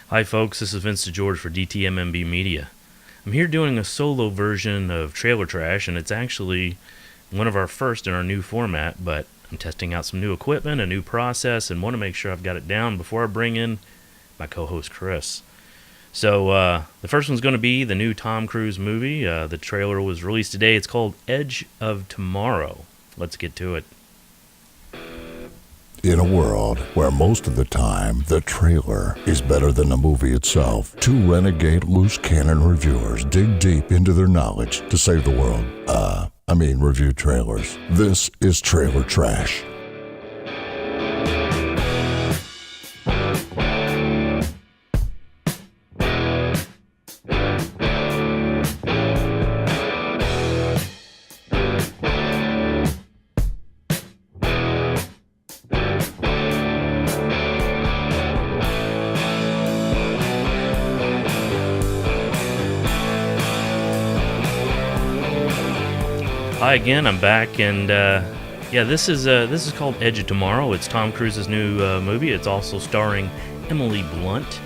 Hi folks, this is Vince DeGeorge for DTMMB Media. I'm here doing a solo version of Trailer Trash, and it's actually one of our first in our new format, but I'm testing out some new equipment, a new process, and want to make sure I've got it down before I bring in my co-host Chris. So the first one's going to be the new Tom Cruise movie. The trailer was released today. It's called Edge of Tomorrow. Let's get to it. In a world where most of the time the trailer is better than the movie itself, two renegade loose cannon reviewers dig deep into their knowledge to save the world. Review trailers. This is Trailer Trash. Hi again, I'm back, and this is called Edge of Tomorrow. It's Tom Cruise's new movie. It's also starring Emily Blunt.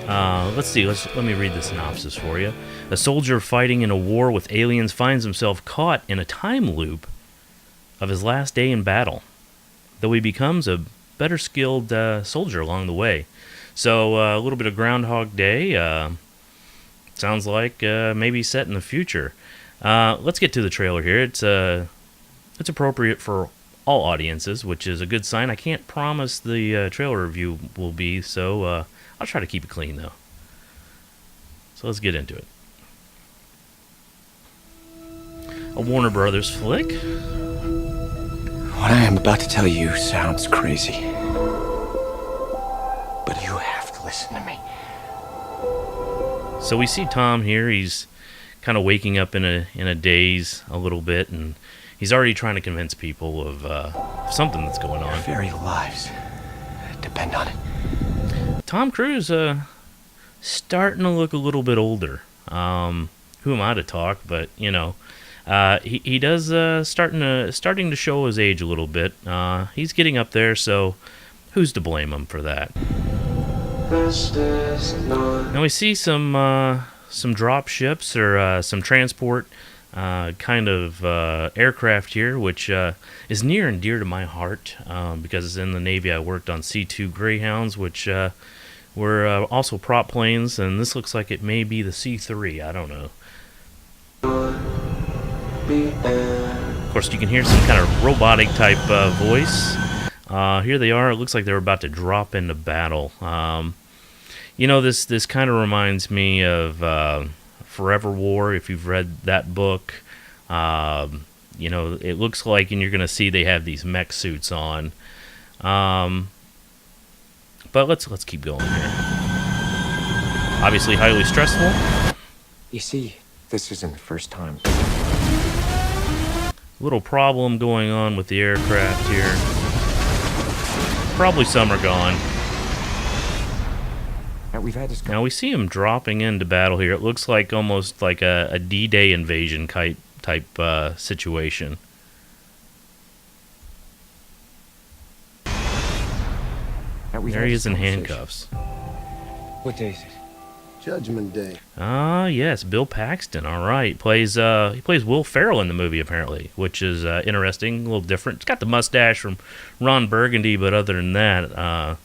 Let me read the synopsis for you. A soldier fighting in a war with aliens finds himself caught in a time loop of his last day in battle, though he becomes a better skilled soldier along the way. So a little bit of Groundhog Day. Sounds like maybe set in the future. Let's get to the trailer here. It's appropriate for all audiences, which is a good sign. I can't promise the trailer review will be, so I'll try to keep it clean, though. So let's get into it. A Warner Brothers flick. What I am about to tell you sounds crazy, but you have to listen to me. So we see Tom here. He's kind of waking up in a daze a little bit, and he's already trying to convince people of something that's going on. Our very lives depend on it. Tom Cruise starting to look a little bit older. Who am I to talk? But he does starting to show his age a little bit. He's getting up there, so who's to blame him for that? Now we see some drop ships or some transport kind of aircraft here, which is near and dear to my heart because in the Navy I worked on C-2 Greyhounds, which were also prop planes, and this looks like it may be the C-3. I don't know. Of course, you can hear some kind of robotic type voice. Here they are. It looks like they're about to drop into battle. This kind of reminds me of Forever War, if you've read that book. It looks like, and you're going to see they have these mech suits on. But let's keep going here. Obviously highly stressful. You see, this isn't the first time. Little problem going on with the aircraft here. Probably some are gone. Now we see him dropping into battle here. It looks like almost like a D-Day invasion type situation. There he is in handcuffs. What day is it? Judgment Day. Ah, yes, Bill Paxton. All right, he plays Will Ferrell in the movie apparently, which is interesting, a little different. It's got the mustache from Ron Burgundy, but other than that,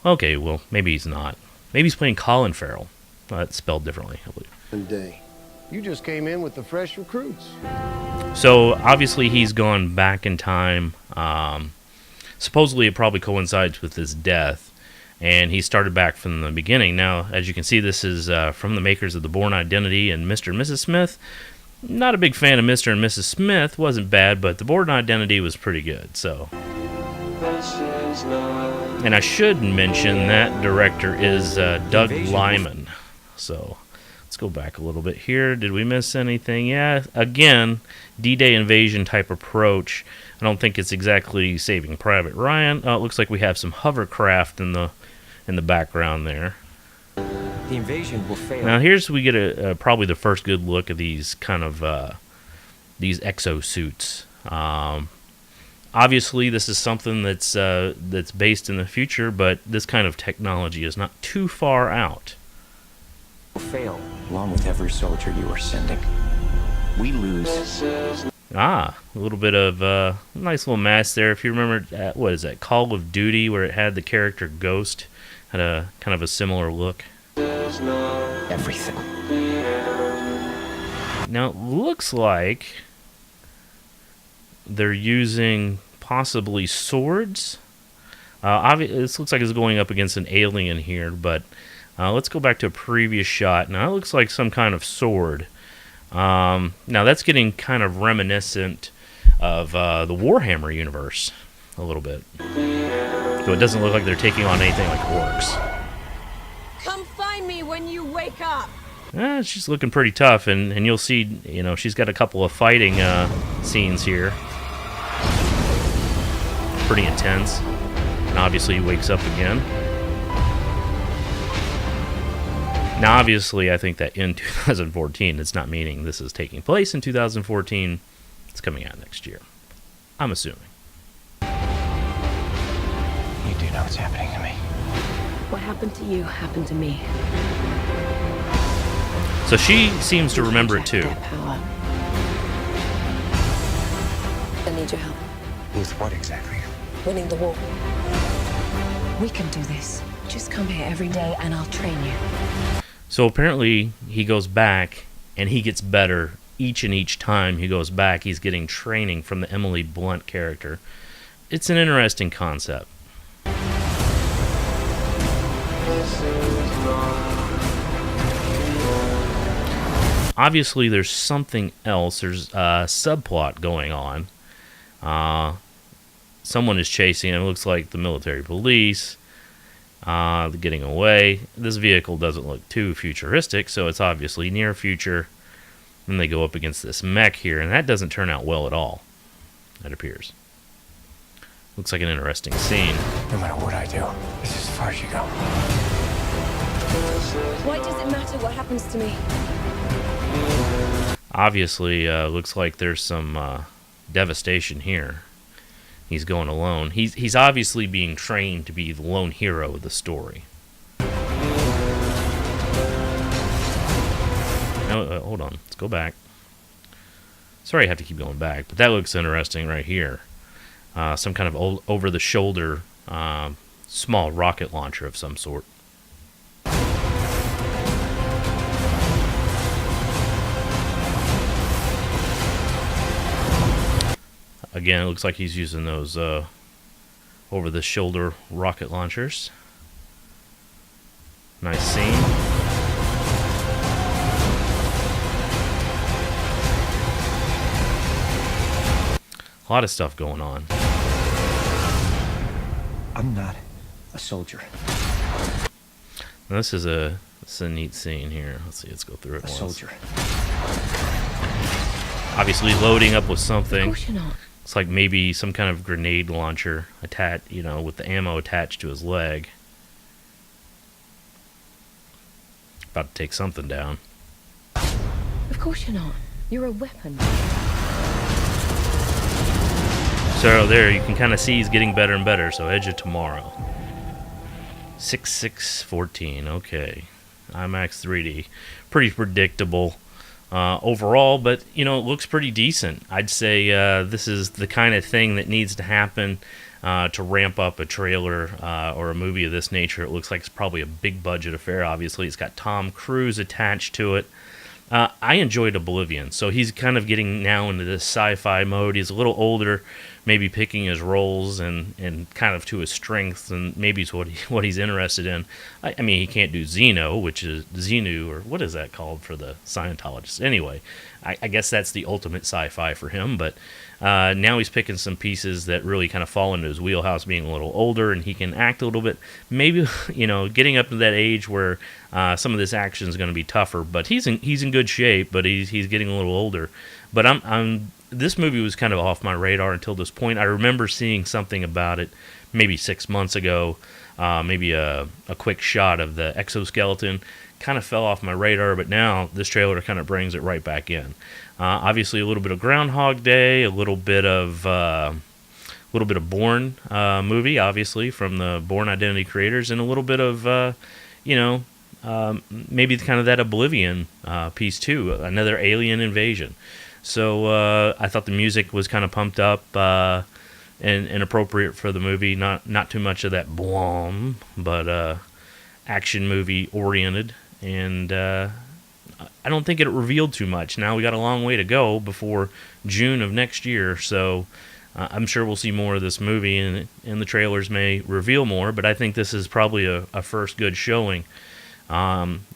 okay, well, maybe he's not. Maybe he's playing Colin Farrell. It's spelled differently, I believe. Day. You just came in with the fresh recruits. So obviously he's gone back in time. Supposedly it probably coincides with his death, and he started back from the beginning. Now, as you can see, this is from the makers of The Bourne Identity and Mr. and Mrs. Smith. Not a big fan of Mr. and Mrs. Smith. Wasn't bad, but The Bourne Identity was pretty good. So, and I should mention that director is Doug Liman. So let's go back a little bit here. Did we miss anything? Yeah, again, D-Day invasion type approach. I don't think it's exactly Saving Private Ryan. Oh, it looks like we have some hovercraft in the background there. The invasion will fail. Now we get probably the first good look at these kind of these exosuits. Obviously, this is something that's based in the future, but this kind of technology is not too far out. Fail, along with every soldier you are sending. We lose. A little bit of nice little match there. If you remember, what is that, Call of Duty, where it had the character Ghost, had a kind of a similar look. Everything. Now, it looks like they're using possibly swords. This looks like it's going up against an alien here, but let's go back to a previous shot. Now, it looks like some kind of sword. Now, that's getting kind of reminiscent of the Warhammer universe a little bit. So it doesn't look like they're taking on anything like orcs. Come find me when you wake up. She's looking pretty tough, and you'll see, she's got a couple of fighting scenes here. Pretty intense. And obviously he wakes up again. Now, obviously, I think that in 2014, it's not meaning this is taking place in 2014. It's coming out next year. I'm assuming. You do know what's happening to me. What happened to you happened to me. So she seems to remember it too. Their power. I need your help. With what exactly? Winning the war. We can do this. Just come here every day and I'll train you. So apparently he goes back and he gets better each time he goes back. He's getting training from the Emily Blunt character. It's an interesting concept. Obviously, there's something else. There's a subplot going on. Someone is chasing him. It looks like the military police. They're getting away. This vehicle doesn't look too futuristic, so it's obviously near future. Then they go up against this mech here, and that doesn't turn out well at all, it appears. Looks like an interesting scene. No matter what I do, this is as far as you go. Why does it matter what happens to me? Obviously, looks like there's some devastation here. He's going alone. He's obviously being trained to be the lone hero of the story. No, hold on. Let's go back. Sorry I have to keep going back, but that looks interesting right here. Some kind of over-the-shoulder small rocket launcher of some sort. Again, it looks like he's using those over-the-shoulder rocket launchers. Nice scene. A lot of stuff going on. I'm not a soldier. Now this is a neat scene here. Let's see, let's go through it once. Soldier. Obviously loading up with Of something. course you're not. It's like maybe some kind of grenade launcher attached, with the ammo attached to his leg. About to take something down. Of course you're not. You're a weapon. So there, you can kind of see he's getting better and better. So Edge of Tomorrow. 6614, okay. IMAX 3D. Pretty predictable overall, but, it looks pretty decent. I'd say this is the kind of thing that needs to happen to ramp up a trailer or a movie of this nature. It looks like it's probably a big budget affair, obviously. It's got Tom Cruise attached to it. I enjoyed Oblivion, so he's kind of getting now into this sci-fi mode. He's a little older, maybe picking his roles and kind of to his strengths, and maybe it's what he's interested in. I mean, he can't do Xeno, which is Xenu, or what is that called for the Scientologists? Anyway, I guess that's the ultimate sci-fi for him, but now he's picking some pieces that really kind of fall into his wheelhouse, being a little older, and he can act a little bit, maybe, getting up to that age where some of this action is going to be tougher, but he's in good shape, but he's getting a little older. But this movie was kind of off my radar until this point. I remember seeing something about it maybe 6 months ago, maybe a quick shot of the exoskeleton. Kind of fell off my radar, but now this trailer kind of brings it right back in. Obviously, a little bit of Groundhog Day, a little bit of little bit of Bourne movie, obviously, from the Bourne Identity creators, and a little bit of, maybe kind of that Oblivion piece too, another alien invasion. So I thought the music was kind of pumped up and appropriate for the movie. Not too much of that blom, but action movie oriented. And I don't think it revealed too much. Now we got a long way to go before June of next year, so I'm sure we'll see more of this movie, and the trailers may reveal more, but I think this is probably a first good showing.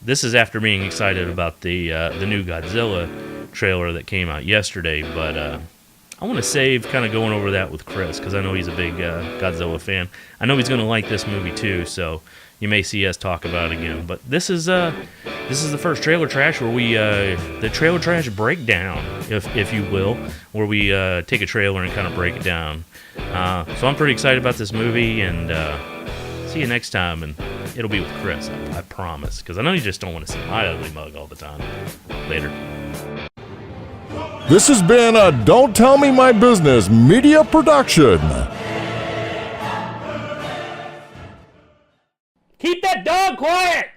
This is after being excited about the new Godzilla trailer that came out yesterday, but I want to save kind of going over that with Chris, because I know he's a big Godzilla fan. I know he's going to like this movie too, so you may see us talk about it again. But this is the first trailer trash where we the trailer trash breakdown, if you will, where we take a trailer and kind of break it down. So I'm pretty excited about this movie, and see you next time, and it'll be with Chris, I promise, because I know you just don't want to see my ugly mug all the time. Later. This has been a Don't Tell Me My Business media production. Keep that dog quiet!